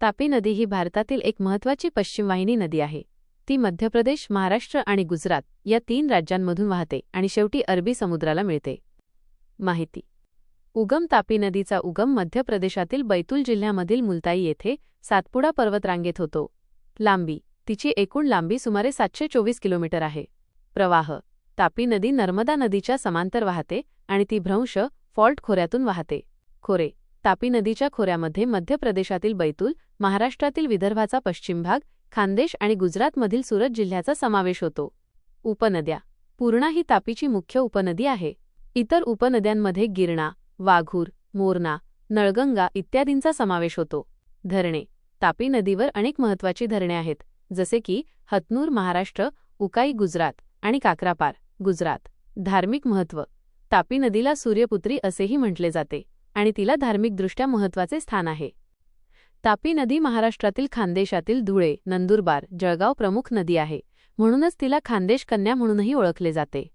तापी नदी ही भारतातील एक महत्त्वाची पश्चिम वाहिनी नदी आहे. ती मध्य प्रदेश, महाराष्ट्र आणि गुजरात या 3 राज्यांमधून वाहते आणि शेवटी अरबी समुद्राला मिळते. माहिती. उगम. तापी नदीचा उगम मध्य प्रदेशातील बैतूल जिल्ह्यामधील मुलताई येथे सातपुडा पर्वतरांगेत होतो. लांबी. तिची एकूण लांबी सुमारे 724 किलोमीटर आहे. प्रवाह. तापी नदी नर्मदा नदीच्या समांतर वाहते आणि ती भ्रंश फॉल्ट खोऱ्यातून वाहते. खोरे. तापी नदीच्या खोऱ्यामध्ये मध्य प्रदेशातील बैतूल, महाराष्ट्रातील विदर्भाचा पश्चिम भाग, खानदेश आणि गुजरातमधील सुरत जिल्ह्याचा समावेश होतो. उपनद्या. पूर्णा ही तापीची मुख्य उपनदी आहे. इतर उपनद्यांमध्ये गिरणा, वाघूर, मोरणा, नळगंगा इत्यादींचा समावेश होतो. धरणे. तापी नदीवर अनेक महत्त्वाची धरणे आहेत, जसे की हतनूर महाराष्ट्र, उकाई गुजरात आणि काकरापार गुजरात. धार्मिक महत्त्व. तापी नदीला सूर्यपुत्री असेही म्हटले जाते आणि तिला धार्मिकदृष्ट्या महत्त्वाचे स्थान आहे. तापी नदी महाराष्ट्रातील खानदेशातील धुळे, नंदुरबार, जळगाव प्रमुख नदी आहे, म्हणूनच तिला खानदेश कन्या म्हणूनही ओळखले जाते.